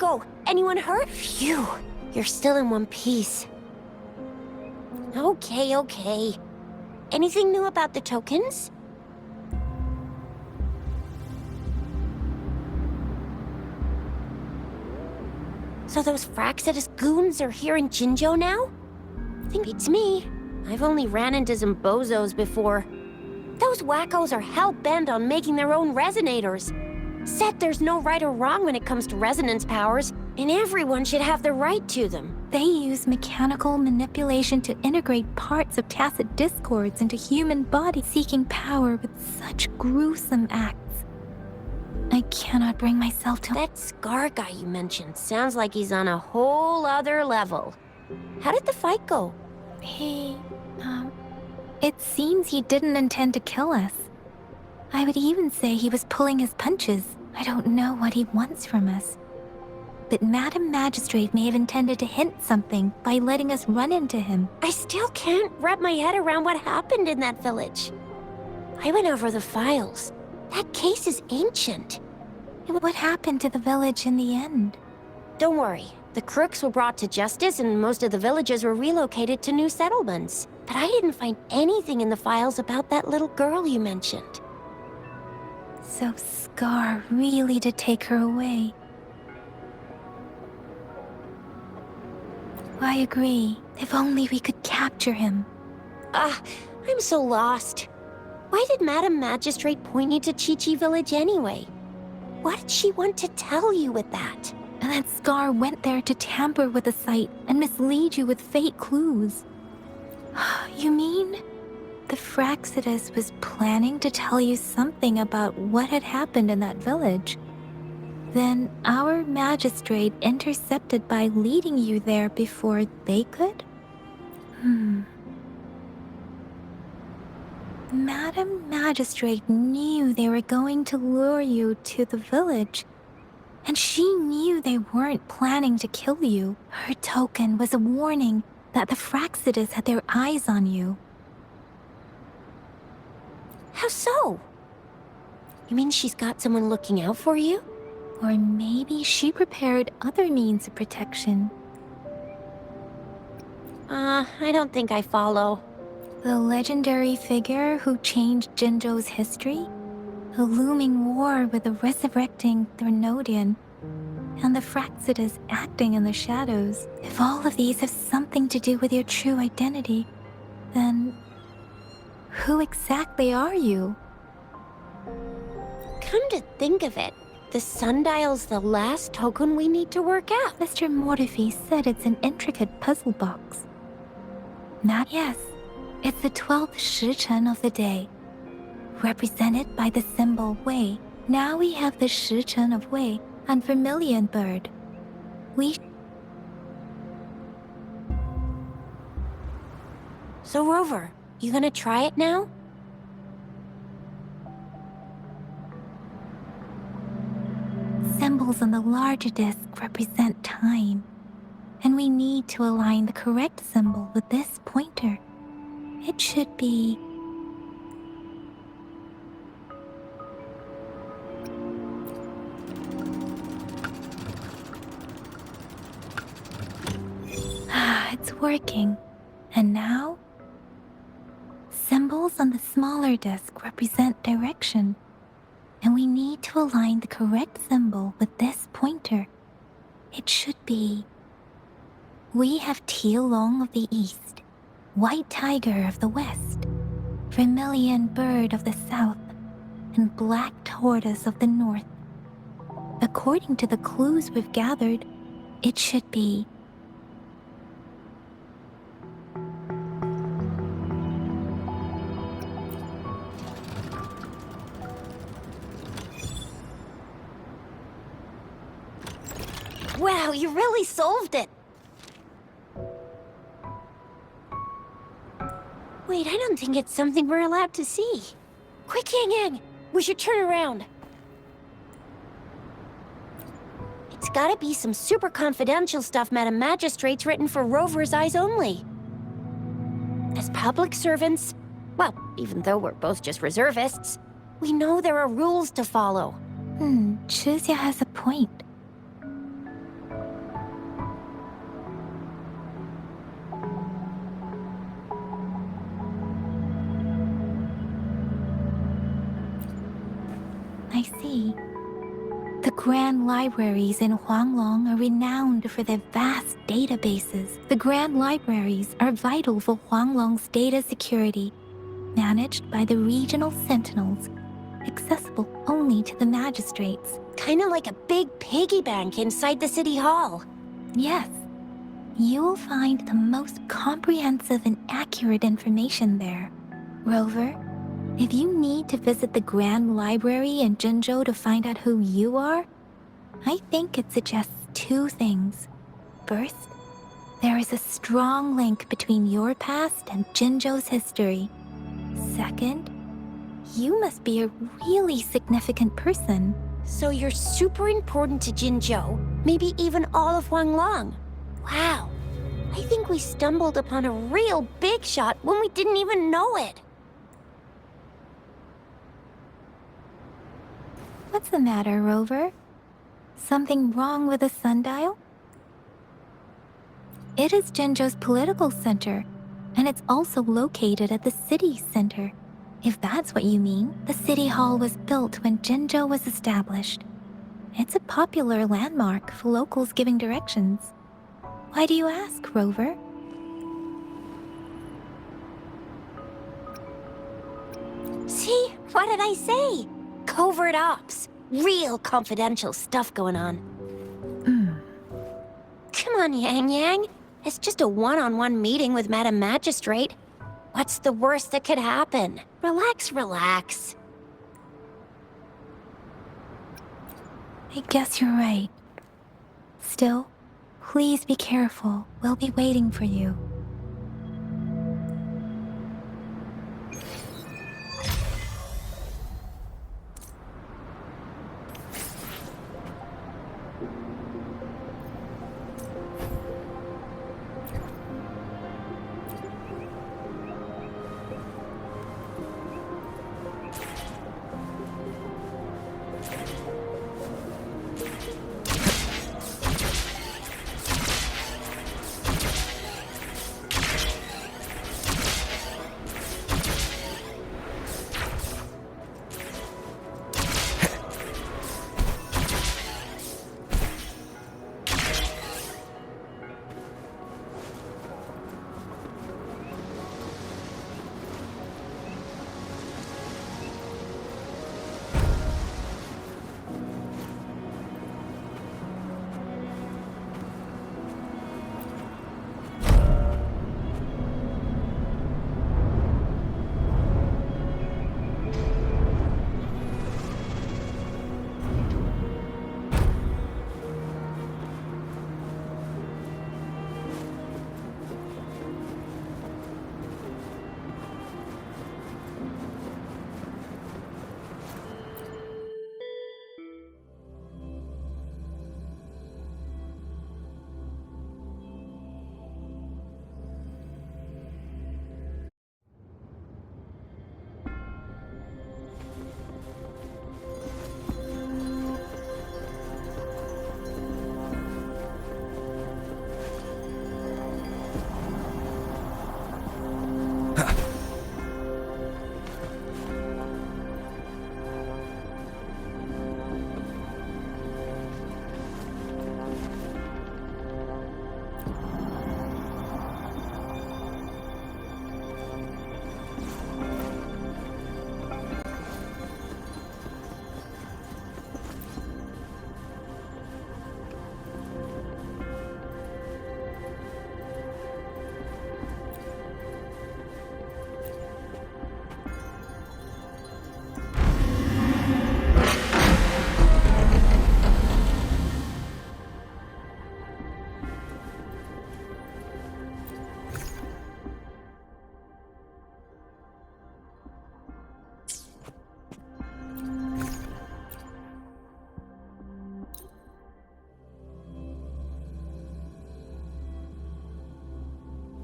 go? Anyone hurt? Phew, you're still in one piece. Okay. Anything new about the tokens? So those Fraxidus goons are here in Jinzhou now? I think it's me. I've only ran into some bozos before. Those wackos are hell-bent on making their own resonators. Said there's no right or wrong when it comes to resonance powers, and everyone should have the right to them. They use mechanical manipulation to integrate parts of tacit discords into human bodies, seeking power with such gruesome acts. I cannot bring myself to— That Scar guy you mentioned sounds like he's on a whole other level. How did the fight go? It seems he didn't intend to kill us. I would even say he was pulling his punches. I don't know what he wants from us. But Madam Magistrate may have intended to hint something by letting us run into him. I still can't wrap my head around what happened in that village. I went over the files. That case is ancient. What happened to the village in the end? Don't worry. The crooks were brought to justice and most of the villagers were relocated to new settlements. But I didn't find anything in the files about that little girl you mentioned. So Scar really did take her away. I agree. If only we could capture him. I'm so lost. Why did Madam Magistrate point you to Chi-Chi Village anyway? What did she want to tell you with that? And that Scar went there to tamper with the site and mislead you with fake clues. You mean the Fraxidus was planning to tell you something about what had happened in that village? Then our magistrate intercepted by leading you there before they could? Madam Magistrate knew they were going to lure you to the village. And she knew they weren't planning to kill you. Her token was a warning that the Fraxidus had their eyes on you. How so? You mean she's got someone looking out for you? Or maybe she prepared other means of protection. I don't think I follow. The legendary figure who changed Jinzhou's history? A looming war with the resurrecting Threnodian, and the Fraxidus acting in the shadows. If all of these have something to do with your true identity, then who exactly are you? Come to think of it, the sundial's the last token we need to work out. Mr. Mortefi said it's an intricate puzzle box. Yes, it's the 12th shichen of the day, represented by the symbol Wei. Now we have the shichen of Wei and Vermilion Bird. So Rover, you gonna try it now? Symbols on the larger disc represent time, and we need to align the correct symbol with this pointer. It should be... It's working. And now? Symbols on the smaller disc represent direction, and we need to align the correct symbol with this pointer. It should be... We have Tealong of the east, White Tiger of the west, Vermilion Bird of the south, and Black Tortoise of the north. According to the clues we've gathered, it should be... Wow, you really solved it! Wait, I don't think it's something we're allowed to see. Quick, Yang Yang! We should turn around. It's gotta be some super confidential stuff Madam Magistrate's written for Rover's eyes only. As public servants, well, even though we're both just reservists, we know there are rules to follow. Chuzia has a point. Grand Libraries in Huanglong are renowned for their vast databases. The Grand Libraries are vital for Huanglong's data security, managed by the regional sentinels, accessible only to the magistrates. Kinda like a big piggy bank inside the city hall. Yes, you will find the most comprehensive and accurate information there. Rover, if you need to visit the Grand Library in Jinzhou to find out who you are, I think it suggests two things. First, there is a strong link between your past and Jinzhou's history. Second, you must be a really significant person. So you're super important to Jinzhou, maybe even all of Huanglong. Wow, I think we stumbled upon a real big shot when we didn't even know it. What's the matter, Rover? Something wrong with the sundial? It is Jinzhou's political center, and it's also located at the city center. If that's what you mean, the city hall was built when Jinzhou was established. It's a popular landmark for locals giving directions. Why do you ask, Rover? See, what did I say? Covert ops. Real confidential stuff going on. Come on, Yang Yang. It's just a one-on-one meeting with Madam Magistrate. What's the worst that could happen? Relax, relax. I guess you're right. Still, please be careful. We'll be waiting for you.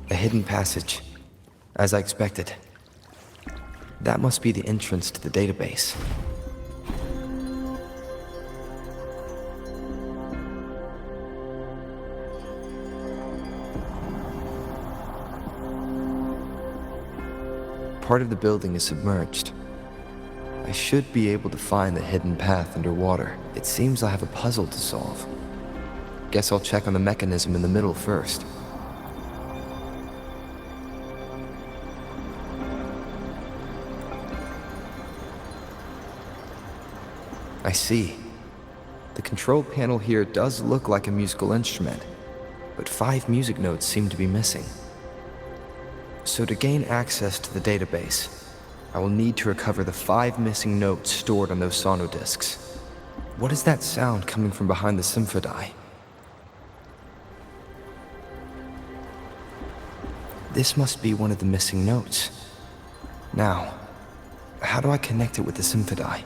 A hidden passage, as I expected. That must be the entrance to the database. Part of the building is submerged. I should be able to find the hidden path underwater. It seems I have a puzzle to solve. Guess I'll check on the mechanism in the middle first. I see. The control panel here does look like a musical instrument, but 5 music notes seem to be missing. So to gain access to the database, I will need to recover the 5 missing notes stored on those sonodiscs. What is that sound coming from behind the symphony? This must be one of the missing notes. Now, how do I connect it with the symphony?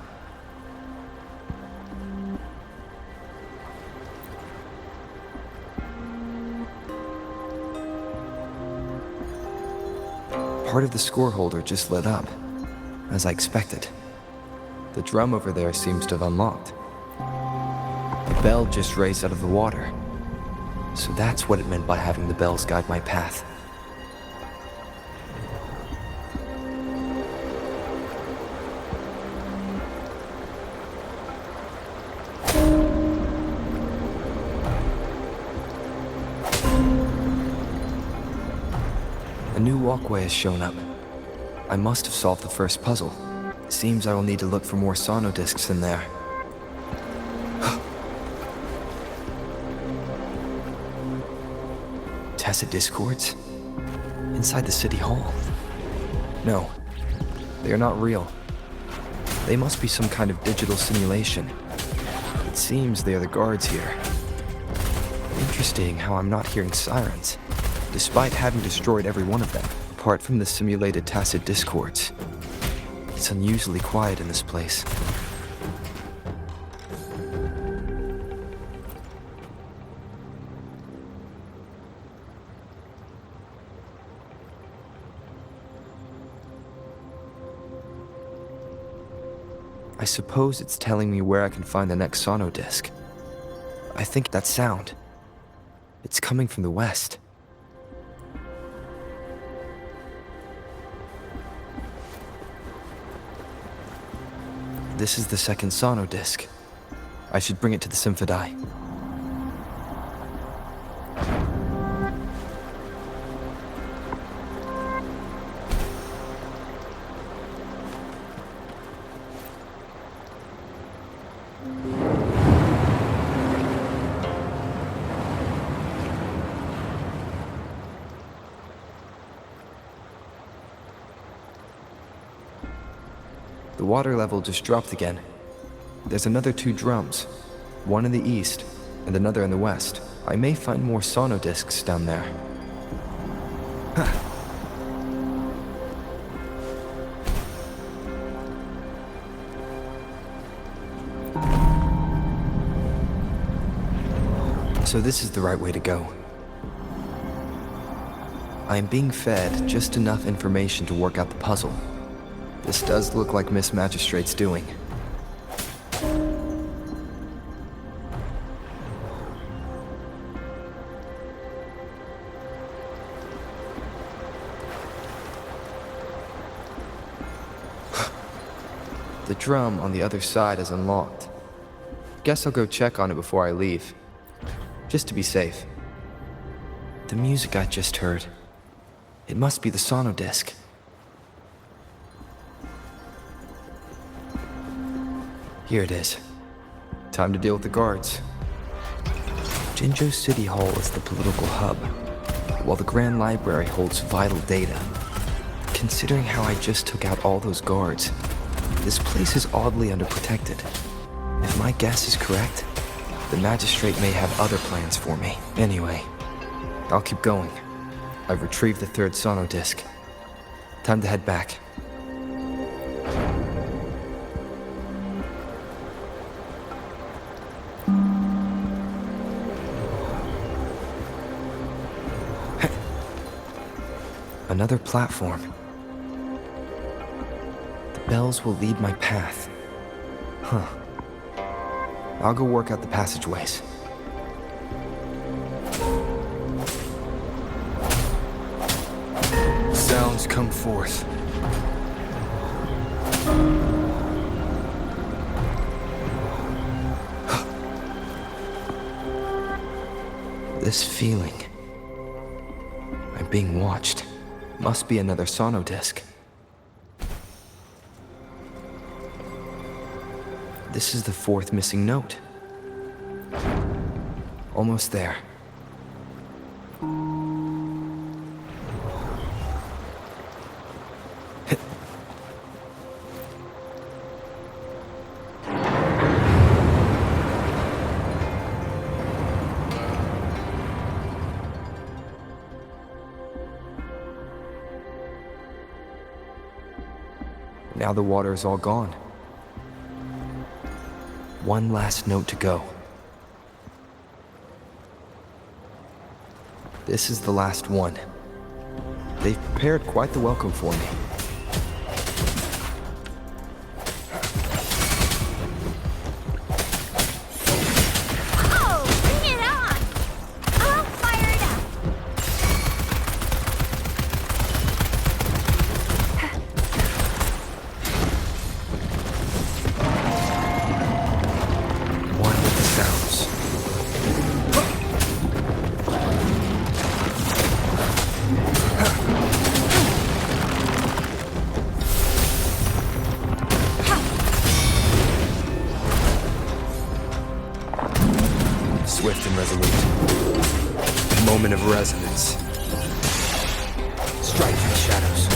Part of the score holder just lit up, as I expected. The drum over there seems to have unlocked. The bell just raised out of the water. So that's what it meant by having the bells guide my path. A new walkway has shown up. I must have solved the first puzzle. Seems I will need to look for more sonodiscs in there. Tacit discords? Inside the city hall? No, they are not real. They must be some kind of digital simulation. It seems they are the guards here. Interesting how I'm not hearing sirens, despite having destroyed every one of them, apart from the simulated tacit discords. It's unusually quiet in this place. I suppose it's telling me where I can find the next sonodisc. I think that sound. It's coming from the west. This is the second sonodisc. I should bring it to the symphony. The water level just dropped again. There's another 2 drums, one in the east and another in the west. I may find more sonodiscs down there. Huh. So this is the right way to go. I am being fed just enough information to work out the puzzle. This does look like Miss Magistrate's doing. The drum on the other side is unlocked. Guess I'll go check on it before I leave, just to be safe. The music I just heard, it must be the sonodisc. Here it is. Time to deal with the guards. Jinzhou City Hall is the political hub, while the Grand Library holds vital data. Considering how I just took out all those guards, this place is oddly underprotected. If my guess is correct, the magistrate may have other plans for me. Anyway, I'll keep going. I've retrieved the 3rd sonodisc. Time to head back. Another platform. The bells will lead my path. Huh. I'll go work out the passageways. Sounds come forth. This feeling. I'm being watched. Must be another sono disc. This is the fourth missing note. Almost there. Now the water is all gone. One last note to go. This is the last one. They've prepared quite the welcome for me. Oh, bring it on! I'll fire it up. One with the sounds. Swift and resolute. Moment of resonance. Strike through the shadows.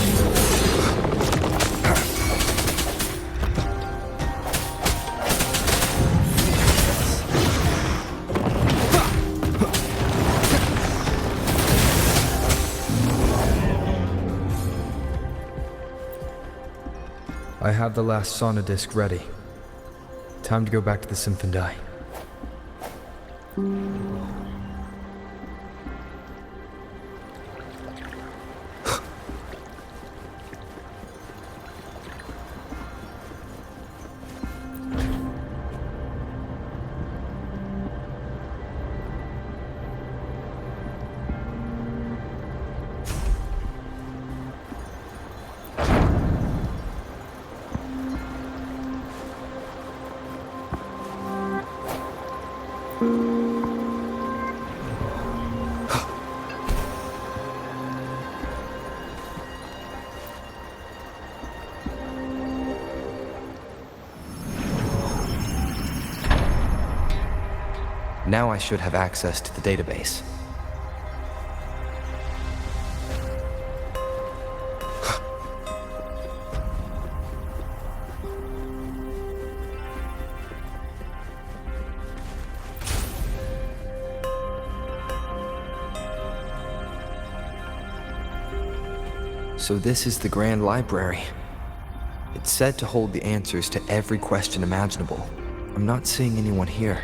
I have the last sonodisc ready. Time to go back to the Symphondai. Now I should have access to the database. So this is the Grand Library. It's said to hold the answers to every question imaginable. I'm not seeing anyone here.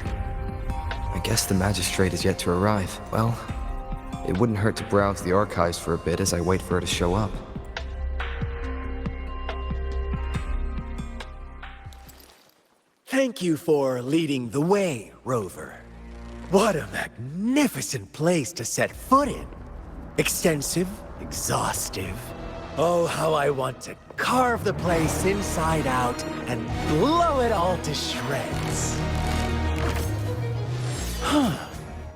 I guess the magistrate is yet to arrive. Well, it wouldn't hurt to browse the archives for a bit as I wait for her to show up. Thank you for leading the way, Rover. What a magnificent place to set foot in. Extensive, exhaustive. Oh, how I want to carve the place inside out and blow it all to shreds.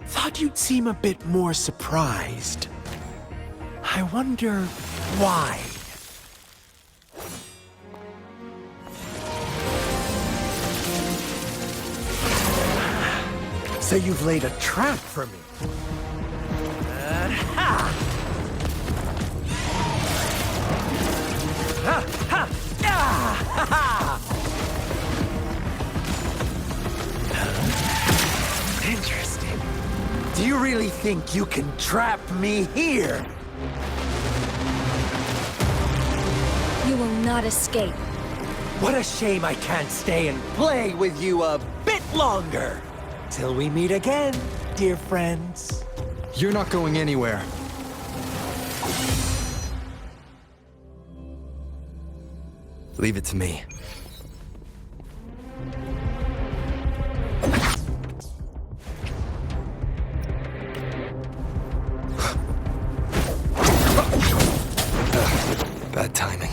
Thought you'd seem a bit more surprised. I wonder why. So you've laid a trap for me. Ha! Ha! Ha! Ah! Ha! Ha! Interesting. Do you really think you can trap me here? You will not escape. What a shame I can't stay and play with you a bit longer. Till we meet again, dear friends. You're not going anywhere. Leave it to me. Bad timing.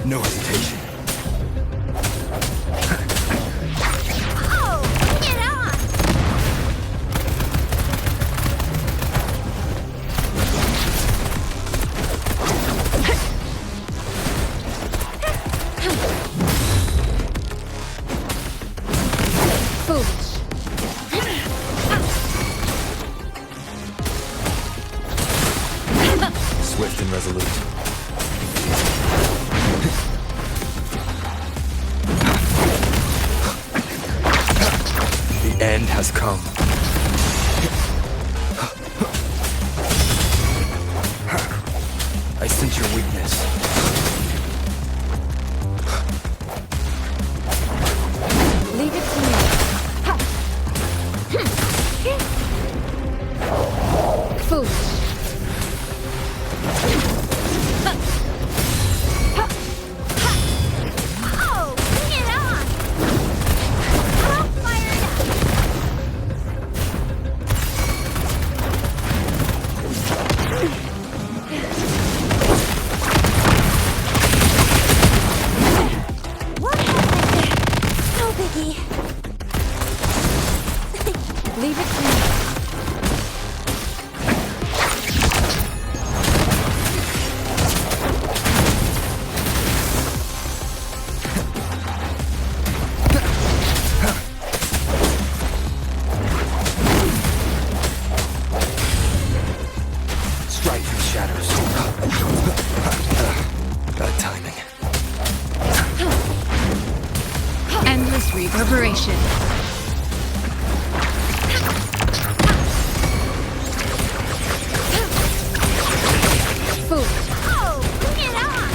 No hesitation. Oh, bring it on! Foolish. Swift and resolute. The end has come. I sense your weakness. Leave it to me. Foolish. Oh, bring it on! I'll fire it up! What happened? No biggie. Leave it to me. Strike through shadows. Bad timing. Endless reverberation. Foolish. Oh, bring it on!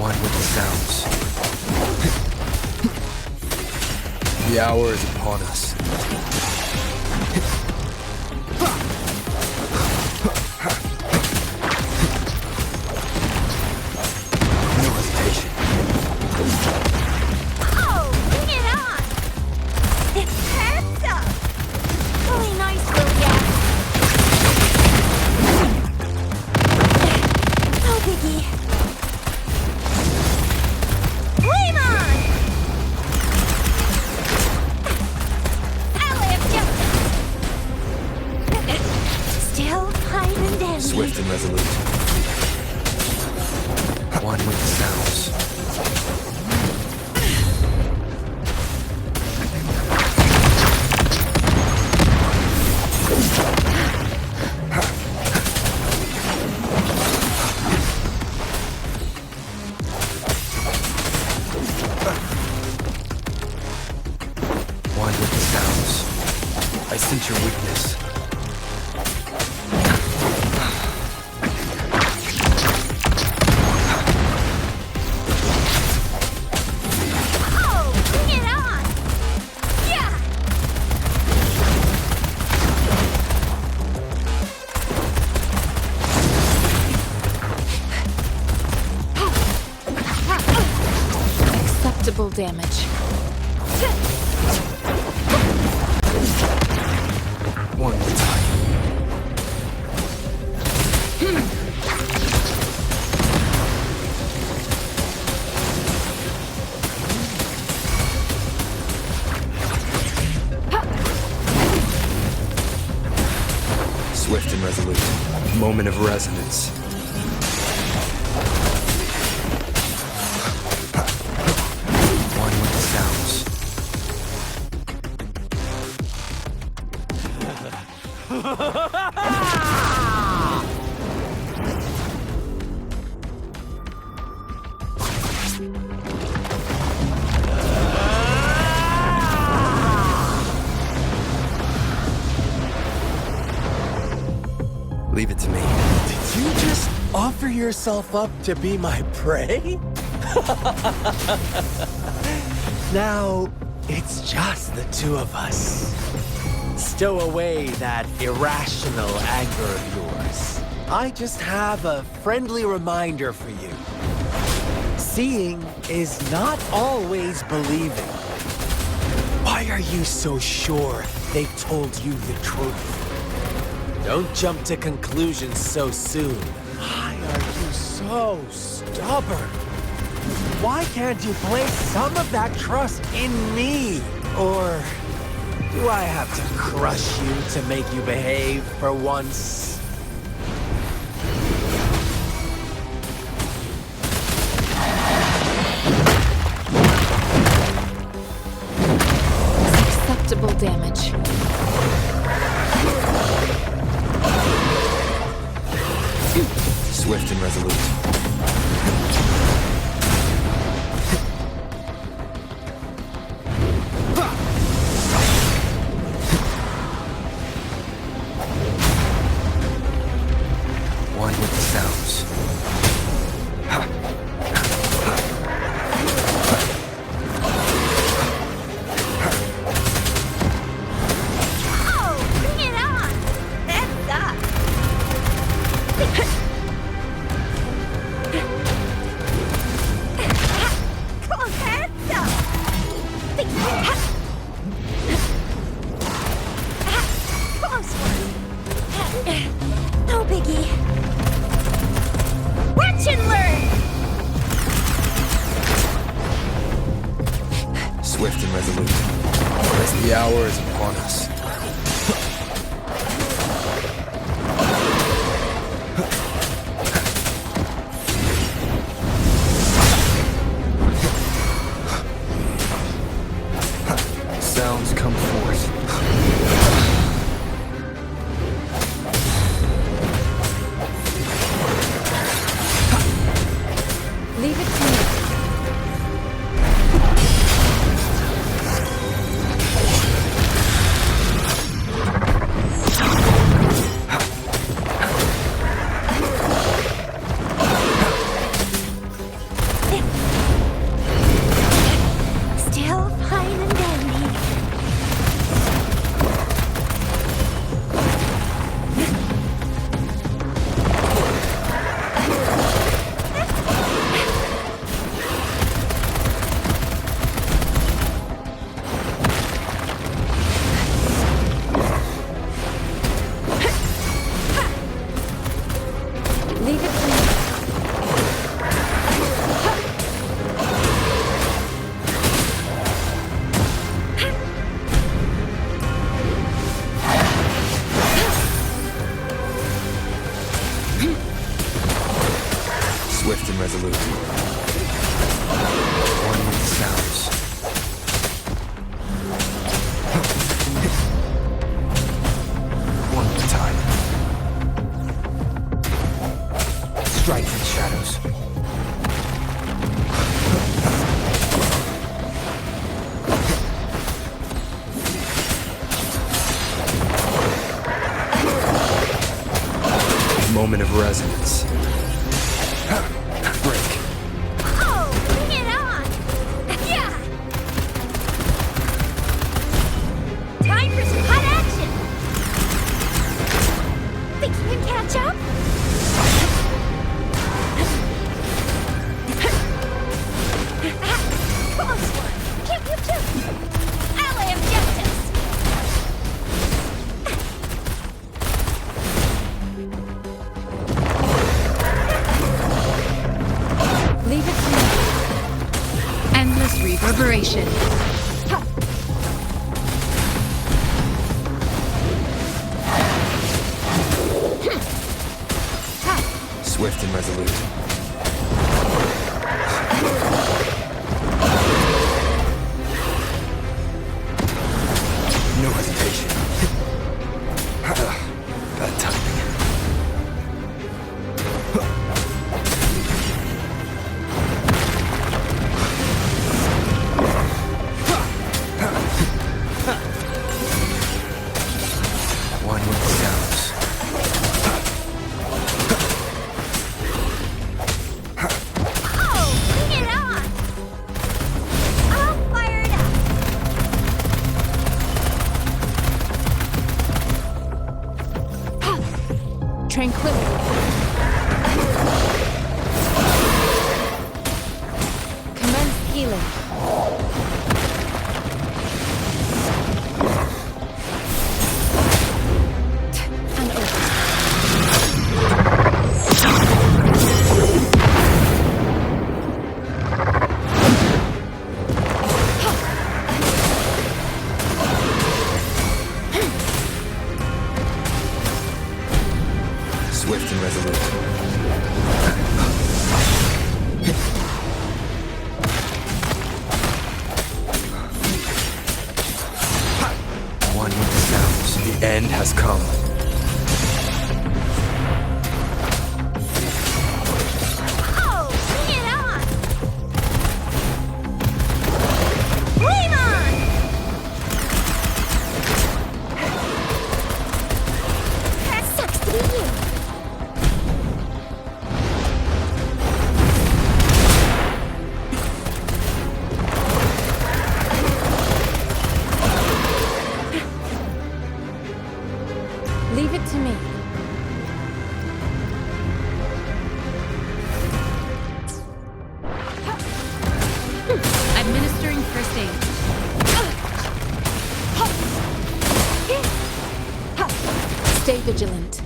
One with the sounds. The hour is upon us. No hesitation. Oh, bring it on! It's perked up! Really nice, William. No biggie. Flame on! I'll lift you! Still fine and dandy. Swift and resolute. One with the sounds. One with the sounds. I sense your weakness. Oh, bring it on! Yeah! Acceptable damage. One with time. Swift and resolute. Moment of resonance. One with the sounds. Leave it to me. Did you just offer yourself up to be my prey? Now, it's just the two of us. Stow away that irrational anger of yours. I just have a friendly reminder for you. Seeing is not always believing. Why are you so sure they told you the truth? Don't jump to conclusions so soon. Why are you so stubborn? Why can't you place some of that trust in me? Or do I have to crush you to make you behave for once? Acceptable damage. Swift and resolute. One with the sounds. Oh, bring it on! That's up! Close heads up! Close one! No biggie. Watch and learn! Swift and resolute. As the hour is upon us. Sounds come forth. Leave it to me. Still fine and dandy. Leave it to me. Swift and resolute. One with the sounds. One at a time. Strike in shadows. Moment of resonance. Break. Oh, bring it on! Yeah! Time for some hot action! Think you can catch up? Close one! Can't you too? Ally of justice! Leave it to me. Endless reverberation. Swift and resolute. No hesitation. Bad timing. One with the sounds. Oh, bring it on! Stay vigilant.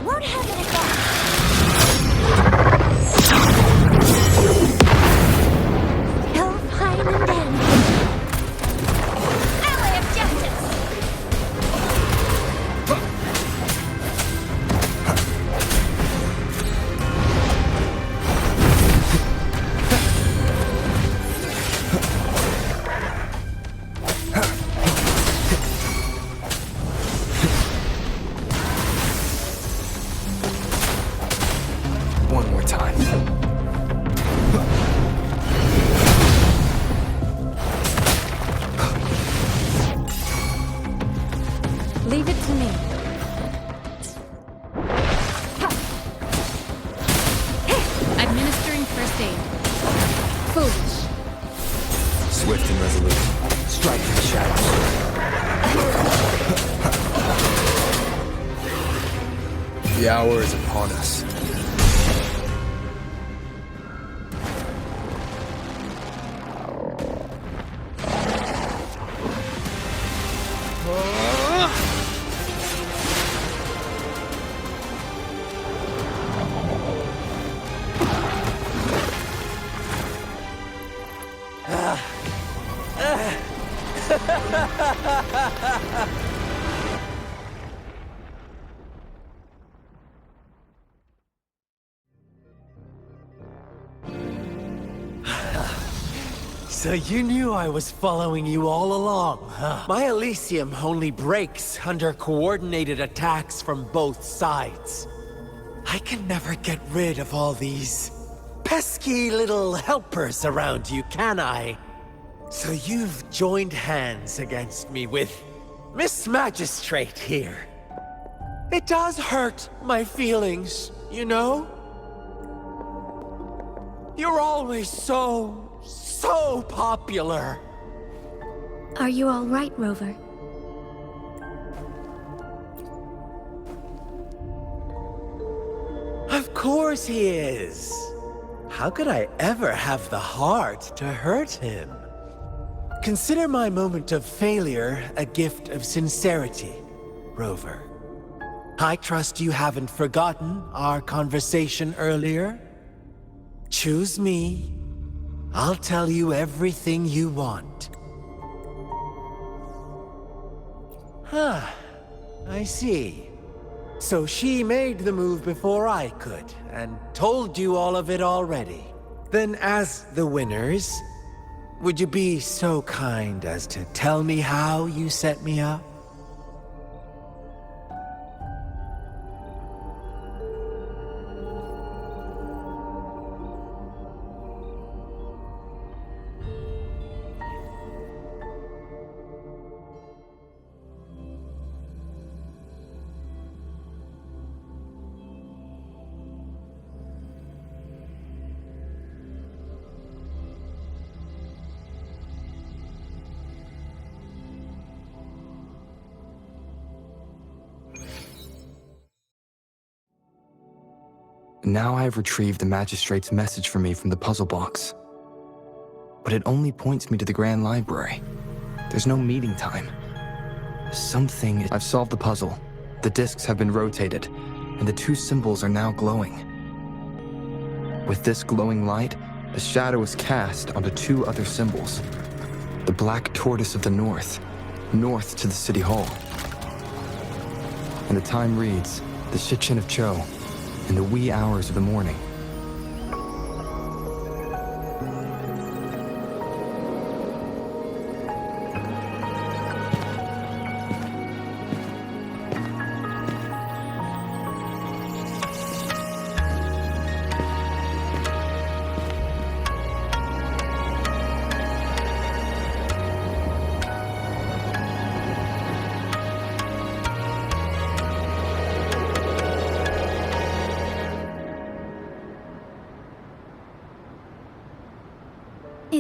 Where the hell did it go? Hell, fine and dandy. Ally of justice! One more time. Leave it to me. Administering first aid. Foolish. Swift and resolute. Strike in the shadows. The hour is upon us. So you knew I was following you all along, huh? My Elysium only breaks under coordinated attacks from both sides. I can never get rid of all these pesky little helpers around you, can I? So you've joined hands against me with Miss Magistrate here. It does hurt my feelings, you know? You're always so popular. Are you all right, Rover? Of course he is. How could I ever have the heart to hurt him? Consider my moment of failure a gift of sincerity, Rover. I trust you haven't forgotten our conversation earlier. Choose me. I'll tell you everything you want. Huh. I see. So she made the move before I could, and told you all of it already. Then as the winners, would you be so kind as to tell me how you set me up? Now I have retrieved the Magistrate's message for me from the puzzle box. But it only points me to the Grand Library. There's no meeting time. I've solved the puzzle. The discs have been rotated, and the two symbols are now glowing. With this glowing light, a shadow is cast onto two other symbols. The Black Tortoise of the North to the City Hall. And the time reads, the Shichin of Cho, in the wee hours of the morning.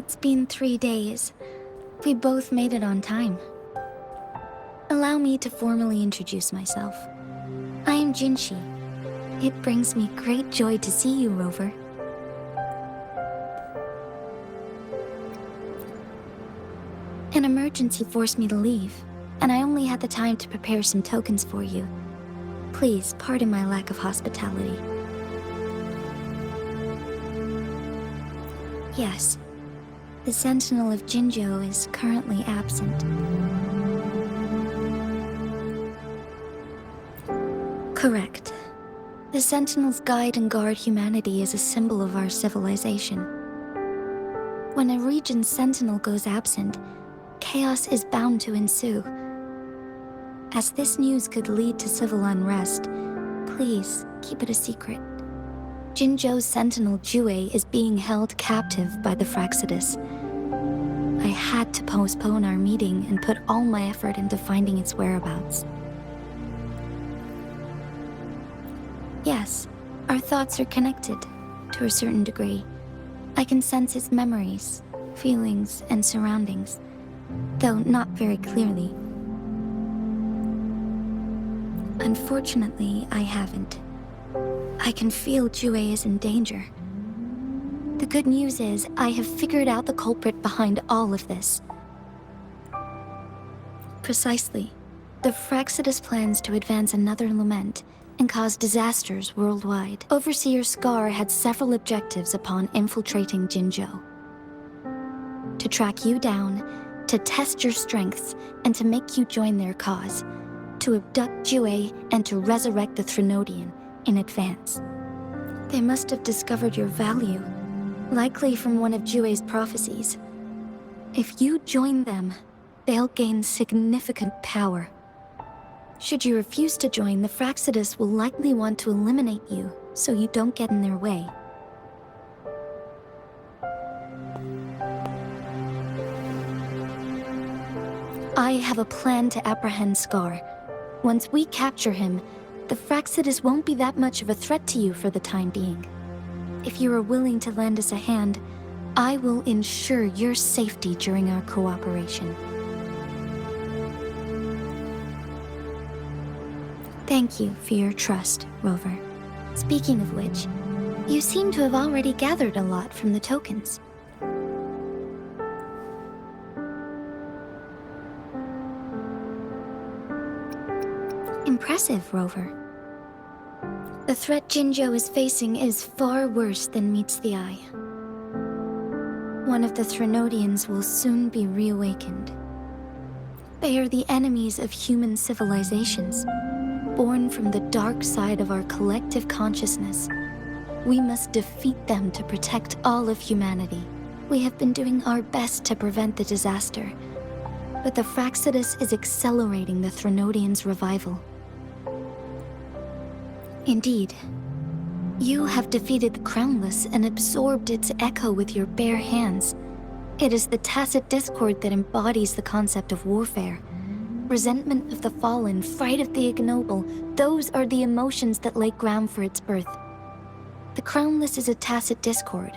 It's been 3 days. We both made it on time. Allow me to formally introduce myself. I am Jinshi. It brings me great joy to see you, Rover. An emergency forced me to leave, and I only had the time to prepare some tokens for you. Please pardon my lack of hospitality. Yes, the Sentinel of Jinzhou is currently absent. Correct. The Sentinels guide and guard humanity as a symbol of our civilization. When a region's Sentinel goes absent, chaos is bound to ensue. As this news could lead to civil unrest, please keep it a secret. Jinzhou's Sentinel Jue is being held captive by the Fraxidus. I had to postpone our meeting and put all my effort into finding its whereabouts. Yes, our thoughts are connected, to a certain degree. I can sense its memories, feelings, and surroundings, though not very clearly. Unfortunately, I haven't. I can feel Jue is in danger. The good news is, I have figured out the culprit behind all of this. Precisely. The Fraxidus plans to advance another lament and cause disasters worldwide. Overseer Scar had several objectives upon infiltrating Jinzhou. To track you down, to test your strengths, and to make you join their cause. To abduct Jue and to resurrect the Threnodian in advance. They must have discovered your value, likely from one of Jue's prophecies. If you join them, they'll gain significant power. Should you refuse to join, the Fraxidus will likely want to eliminate you, so you don't get in their way. I have a plan to apprehend Scar. Once we capture him, the Fraxidus won't be that much of a threat to you for the time being. If you are willing to lend us a hand, I will ensure your safety during our cooperation. Thank you for your trust, Rover. Speaking of which, you seem to have already gathered a lot from the tokens. Impressive, Rover. The threat Jinzhou is facing is far worse than meets the eye. One of the Threnodians will soon be reawakened. They are the enemies of human civilizations, born from the dark side of our collective consciousness. We must defeat them to protect all of humanity. We have been doing our best to prevent the disaster, but the Fraxidus is accelerating the Threnodian's revival. Indeed, you have defeated the Crownless and absorbed its echo with your bare hands. It is the tacit discord that embodies the concept of warfare. Resentment of the fallen, fright of the ignoble, those are the emotions that lay ground for its birth. The Crownless is a tacit discord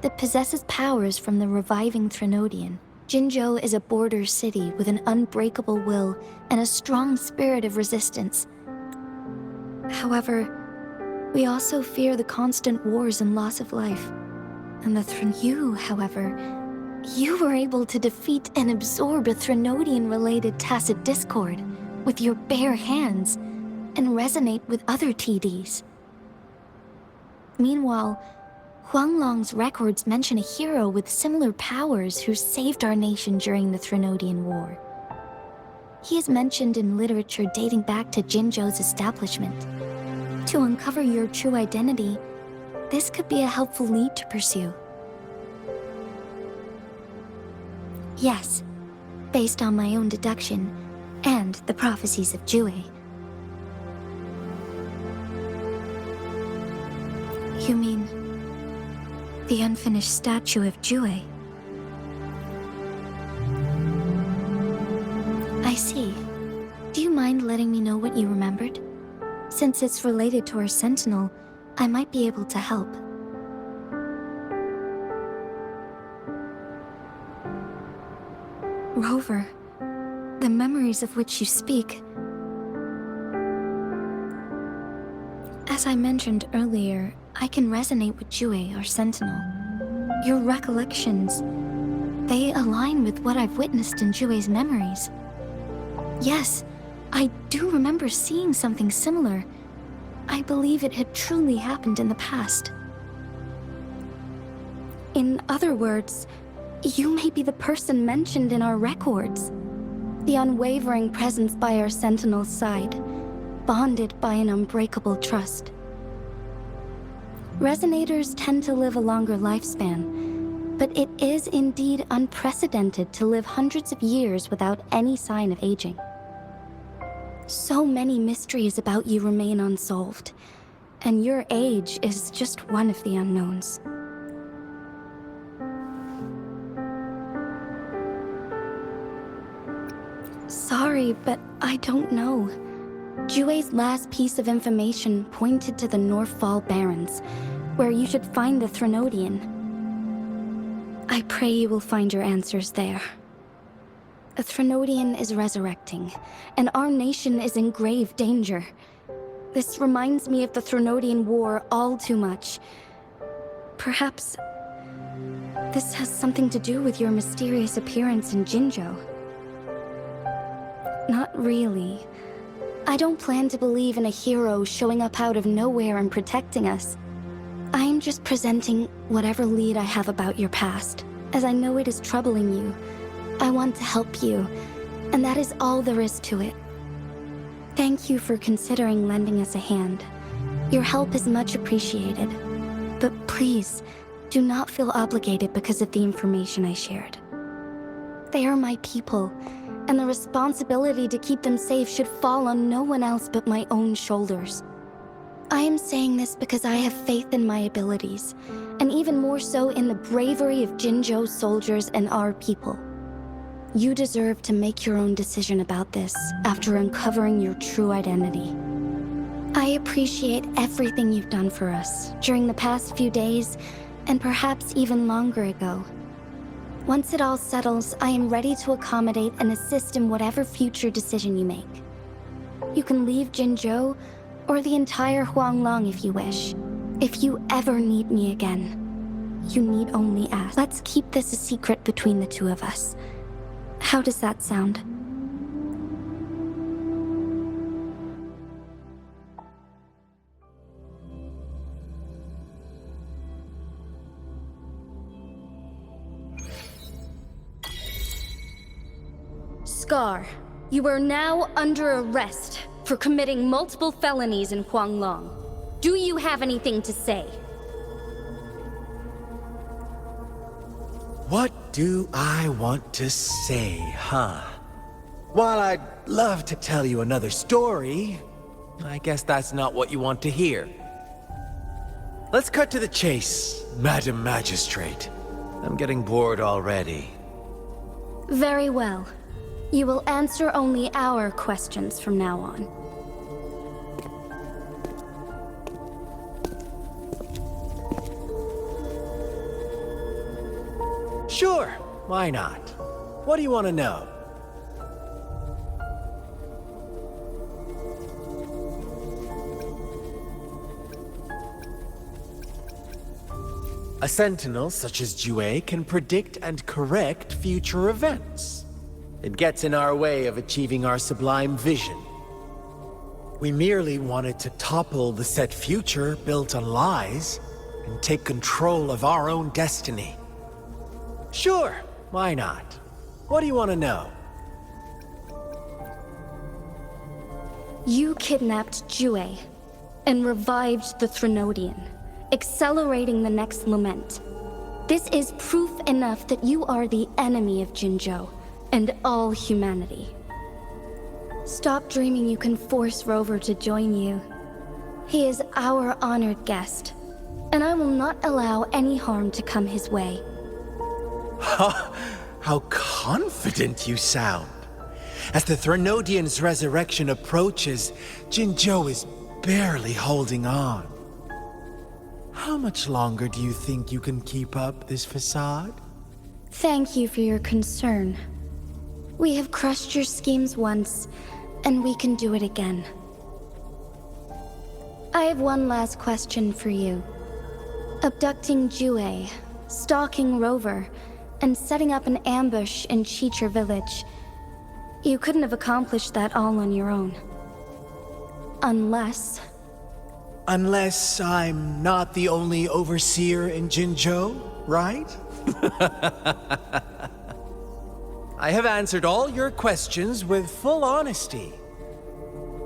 that possesses powers from the reviving Threnodian. Jinzhou is a border city with an unbreakable will and a strong spirit of resistance. However, we also fear the constant wars and loss of life. And you, however, you were able to defeat and absorb a Threnodian-related tacit discord with your bare hands and resonate with other TDs. Meanwhile, Huanglong's records mention a hero with similar powers who saved our nation during the Threnodian War. He is mentioned in literature dating back to Jinzhou's establishment. To uncover your true identity, this could be a helpful lead to pursue. Yes, based on my own deduction and the prophecies of Jue. You mean the unfinished statue of Jue? I see. Do you mind letting me know what you remembered? Since it's related to our Sentinel, I might be able to help. Rover, the memories of which you speak. As I mentioned earlier, I can resonate with Jue, our sentinel. Your recollections, they align with what I've witnessed in Jue's memories. Yes, I do remember seeing something similar. I believe it had truly happened in the past. In other words, you may be the person mentioned in our records. The unwavering presence by our sentinel's side, bonded by an unbreakable trust. Resonators tend to live a longer lifespan, but it is indeed unprecedented to live hundreds of years without any sign of aging. So many mysteries about you remain unsolved, and your age is just one of the unknowns. Sorry, but I don't know. Jue's last piece of information pointed to the Northfall Barrens, where you should find the Threnodian. I pray you will find your answers there. A Threnodian is resurrecting, and our nation is in grave danger. This reminds me of the Threnodian War all too much. Perhaps this has something to do with your mysterious appearance in Jinzhou. Not really. I don't plan to believe in a hero showing up out of nowhere and protecting us. I'm just presenting whatever lead I have about your past, as I know it is troubling you. I want to help you, and that is all there is to it. Thank you for considering lending us a hand. Your help is much appreciated. But please, do not feel obligated because of the information I shared. They are my people, and the responsibility to keep them safe should fall on no one else but my own shoulders. I am saying this because I have faith in my abilities, and even more so in the bravery of Jinzhou soldiers and our people. You deserve to make your own decision about this after uncovering your true identity. I appreciate everything you've done for us during the past few days, and perhaps even longer ago. Once it all settles, I am ready to accommodate and assist in whatever future decision you make. You can leave Jinzhou, or the entire Huanglong if you wish. If you ever need me again, you need only ask. Let's keep this a secret between the two of us. How does that sound? Scar, you are now under arrest for committing multiple felonies in Huanglong. Do you have anything to say? What do I want to say, huh? While I'd love to tell you another story, I guess that's not what you want to hear. Let's cut to the chase, Madam Magistrate. I'm getting bored already. Very well. You will answer only our questions from now on. Sure, why not? What do you want to know? A sentinel such as Jue can predict and correct future events. It gets in our way of achieving our sublime vision. We merely wanted to topple the set future built on lies and take control of our own destiny. Sure, why not? What do you want to know? You kidnapped Jue and revived the Threnodian, accelerating the next lament. This is proof enough that you are the enemy of Jinzhou and all humanity. Stop dreaming you can force Rover to join you. He is our honored guest, and I will not allow any harm to come his way. How confident you sound. As the Threnodian's resurrection approaches, Jinzhou is barely holding on. How much longer do you think you can keep up this facade? Thank you for your concern. We have crushed your schemes once, and we can do it again. I have one last question for you. Abducting Jue, stalking Rover, and setting up an ambush in Cheecher Village. You couldn't have accomplished that all on your own. Unless... Unless I'm not the only overseer in Jinzhou, right? I have answered all your questions with full honesty.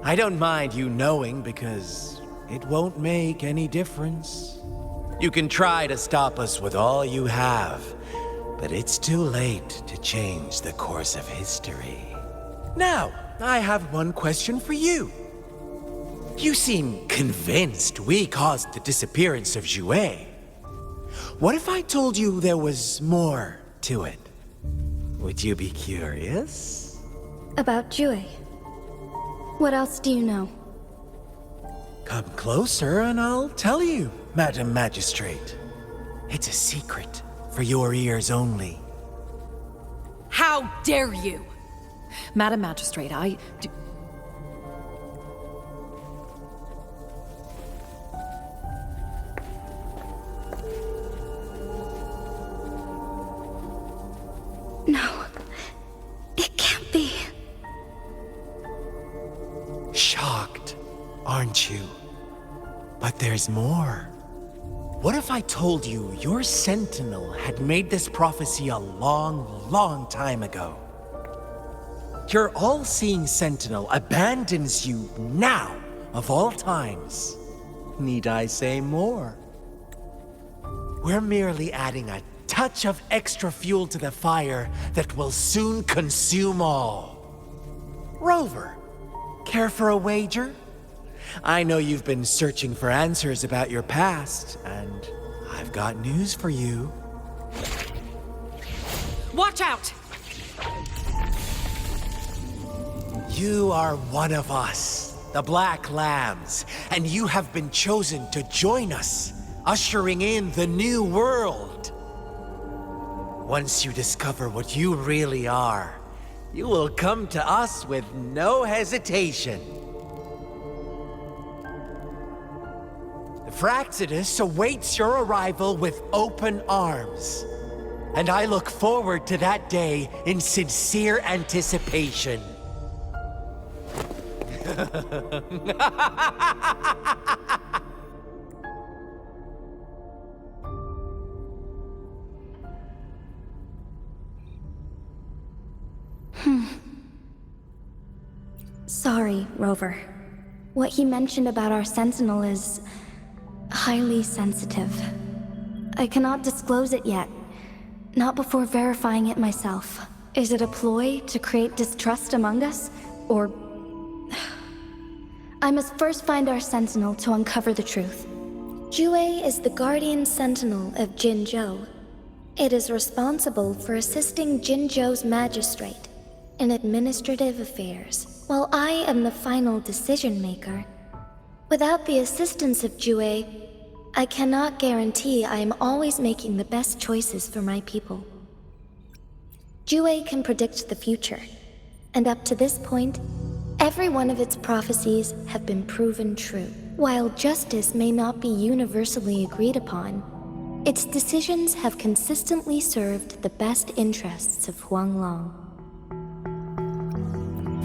I don't mind you knowing because it won't make any difference. You can try to stop us with all you have, but it's too late to change the course of history. Now, I have one question for you. You seem convinced we caused the disappearance of Jue. What if I told you there was more to it? Would you be curious? About Jue. What else do you know? Come closer and I'll tell you, Madam Magistrate. It's a secret for your ears only. How dare you! Madam Magistrate, No. It can't be. Shocked, aren't you? But there's more. What if I told you your sentinel had made this prophecy a long, long time ago? Your all-seeing sentinel abandons you now, of all times. Need I say more? We're merely adding a touch of extra fuel to the fire that will soon consume all. Rover, care for a wager? I know you've been searching for answers about your past, and I've got news for you. watch out! You are one of us, the Black Lambs, and you have been chosen to join us, ushering in the new world. Once you discover what you really are, you will come to us with no hesitation. The Fraxidus awaits your arrival with open arms, and I look forward to that day in sincere anticipation. Sorry, Rover. What he mentioned about our sentinel is highly sensitive. I cannot disclose it yet, not before verifying it myself. Is it a ploy to create distrust among us, or... I must first find our sentinel to uncover the truth. Jue is the guardian sentinel of Jinzhou. It is responsible for assisting Jinzhou's magistrate in administrative affairs, while I am the final decision maker. Without the assistance of Jue, I cannot guarantee I am always making the best choices for my people. Jue can predict the future, and up to this point, every one of its prophecies have been proven true. While justice may not be universally agreed upon, its decisions have consistently served the best interests of Huanglong.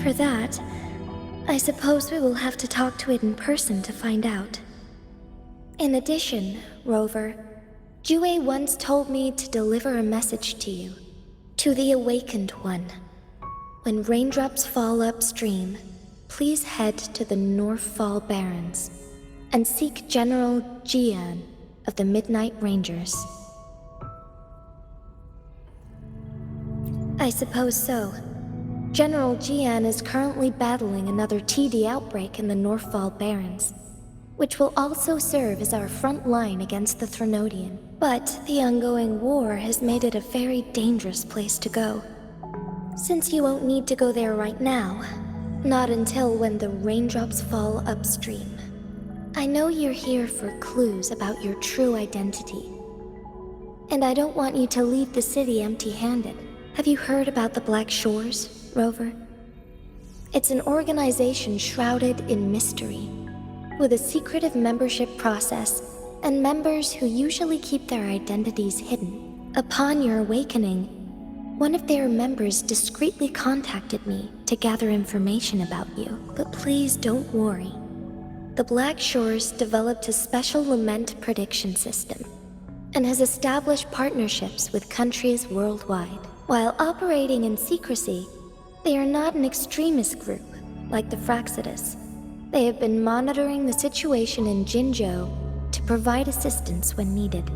For that, I suppose we will have to talk to it in person to find out. In addition, Rover, Jue once told me to deliver a message to you, to the Awakened One. When raindrops fall upstream, please head to the Northfall Barrens and seek General Jian of the Midnight Rangers. I suppose so. General Jian is currently battling another TD outbreak in the Northfall Barrens, which will also serve as our front line against the Threnodian. But the ongoing war has made it a very dangerous place to go. Since you won't need to go there right now, not until when the raindrops fall upstream. I know you're here for clues about your true identity, and I don't want you to leave the city empty-handed. Have you heard about the Black Shores, Rover? It's an organization shrouded in mystery, with a secretive membership process and members who usually keep their identities hidden. Upon your awakening, one of their members discreetly contacted me to gather information about you. But please don't worry. The Black Shores developed a special lament prediction system and has established partnerships with countries worldwide. While operating in secrecy, they are not an extremist group like the Fraxidus. They have been monitoring the situation in Jinzhou to provide assistance when needed.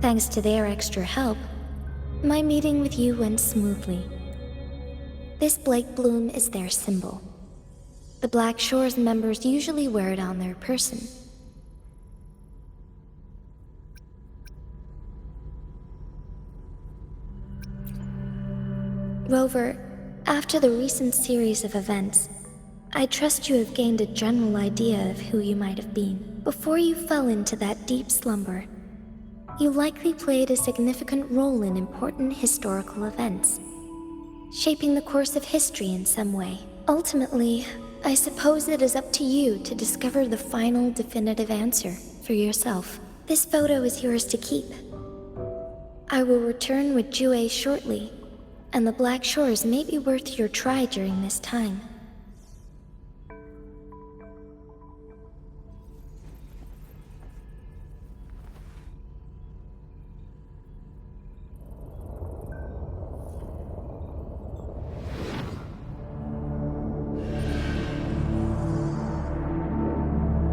Thanks to their extra help, my meeting with you went smoothly. This Blake Bloom is their symbol. The Black Shores members usually wear it on their person. Rover, after the recent series of events, I trust you have gained a general idea of who you might have been. Before you fell into that deep slumber, you likely played a significant role in important historical events, shaping the course of history in some way. Ultimately, I suppose it is up to you to discover the final definitive answer for yourself. This photo is yours to keep. I will return with Jue shortly, and the Black Shores may be worth your try during this time.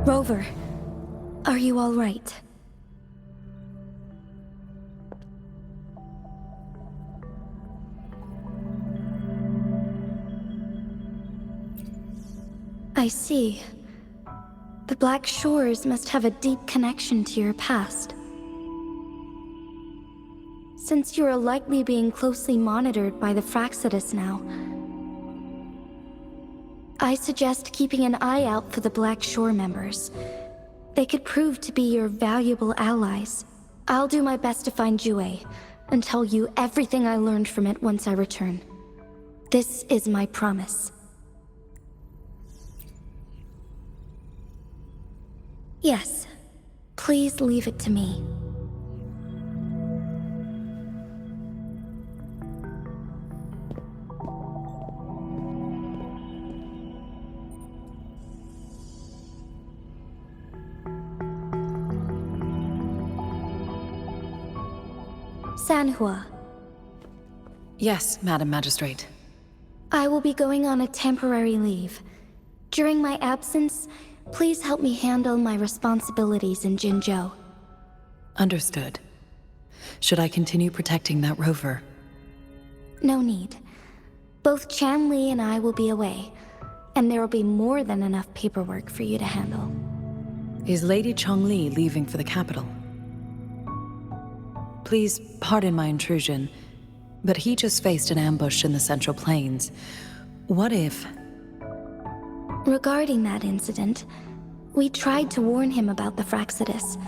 Rover, are you all right? I see. The Black Shores must have a deep connection to your past. Since you are likely being closely monitored by the Fraxidus now, I suggest keeping an eye out for the Black Shore members. They could prove to be your valuable allies. I'll do my best to find Jue and tell you everything I learned from it once I return. This is my promise. Yes, please leave it to me. Sanhua. Yes, Madam Magistrate. I will be going on a temporary leave. During my absence, please help me handle my responsibilities in Jinzhou. Understood. Should I continue protecting that rover? No need. Both Chanli and I will be away, and there will be more than enough paperwork for you to handle. Is Lady Chongli leaving for the capital? Please pardon my intrusion, but he just faced an ambush in the Central Plains. What if... Regarding that incident, we tried to warn him about the Fraxidus,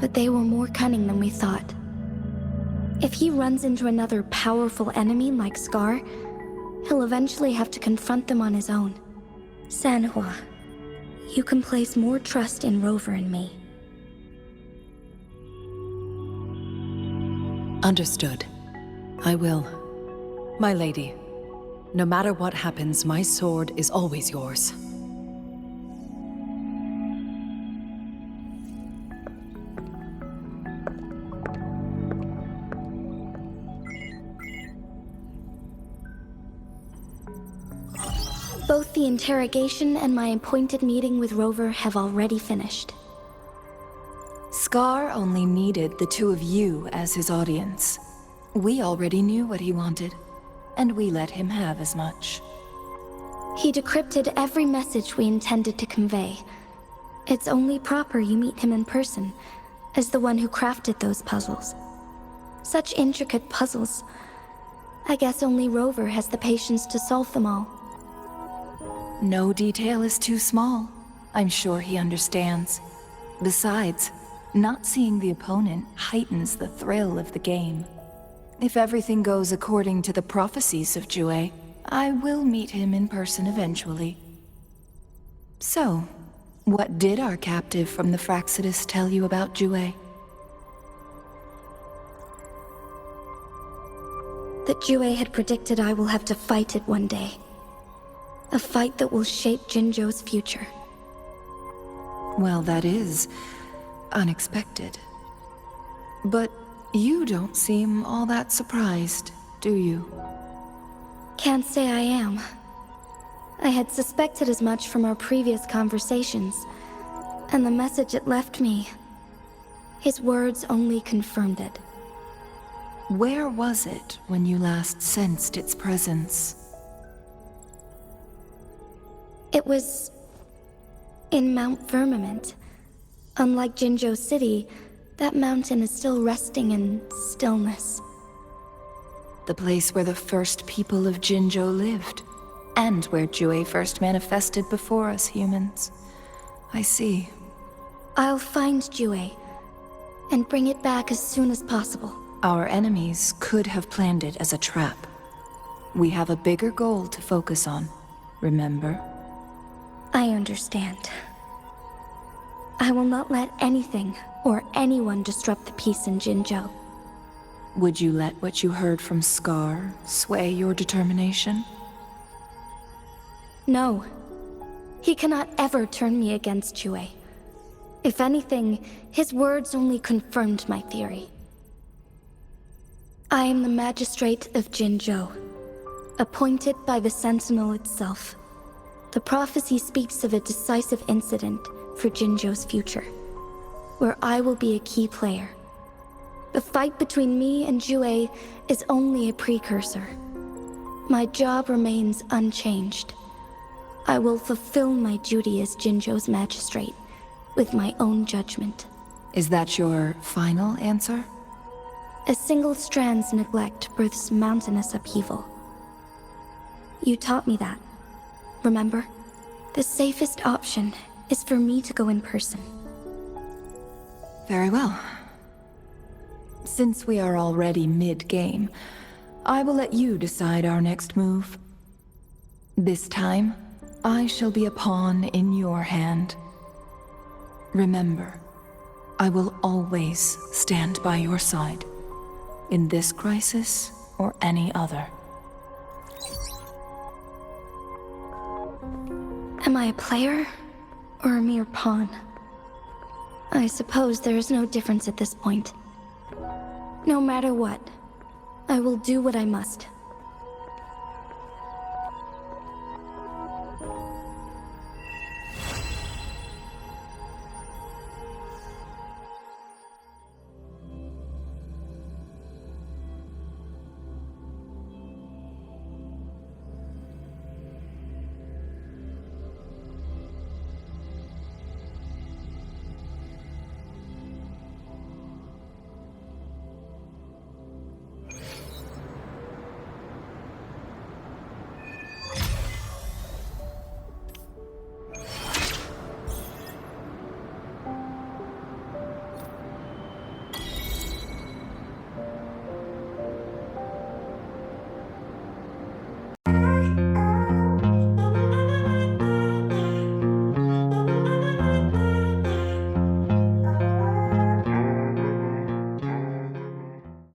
but they were more cunning than we thought. If he runs into another powerful enemy like Scar, he'll eventually have to confront them on his own. Sanhua, you can place more trust in Rover and me. Understood. I will. My lady, no matter what happens, my sword is always yours. Both the interrogation and my appointed meeting with Rover have already finished. Scar only needed the two of you as his audience. We already knew what he wanted, and we let him have as much. He decrypted every message we intended to convey. It's only proper you meet him in person, as the one who crafted those puzzles. Such intricate puzzles. I guess only Rover has the patience to solve them all. No detail is too small. I'm sure he understands. Besides, not seeing the opponent heightens the thrill of the game. If everything goes according to the prophecies of Jue, I will meet him in person eventually. So, what did our captive from the Fraxidus tell you about Jue? That Jue had predicted I will have to fight it one day. A fight that will shape Jinzhou's future. Well, that is unexpected. But you don't seem all that surprised, do you? Can't say I am. I had suspected as much from our previous conversations, and the message it left me. His words only confirmed it. Where was it when you last sensed its presence? It was in Mount Firmament. Unlike Jinzhou City, that mountain is still resting in stillness. The place where the first people of Jinzhou lived, and where Jue first manifested before us humans. I see. I'll find Jue, and bring it back as soon as possible. Our enemies could have planned it as a trap. We have a bigger goal to focus on, remember? I understand. I will not let anything or anyone disrupt the peace in Jinzhou. Would you let what you heard from Scar sway your determination? No. He cannot ever turn me against Jue. If anything, his words only confirmed my theory. I am the Magistrate of Jinzhou, appointed by the Sentinel itself. The prophecy speaks of a decisive incident for Jinzhou's future, where I will be a key player. The fight between me and Jue is only a precursor. My job remains unchanged. I will fulfill my duty as Jinzhou's magistrate, with my own judgment. Is that your final answer? A single strand's neglect births mountainous upheaval. You taught me that, remember? The safest option is for me to go in person. Very well. Since we are already mid-game, I will let you decide our next move. This time, I shall be a pawn in your hand. Remember, I will always stand by your side, in this crisis or any other. Am I a player or a mere pawn? I suppose there is no difference at this point. No matter what, I will do what I must.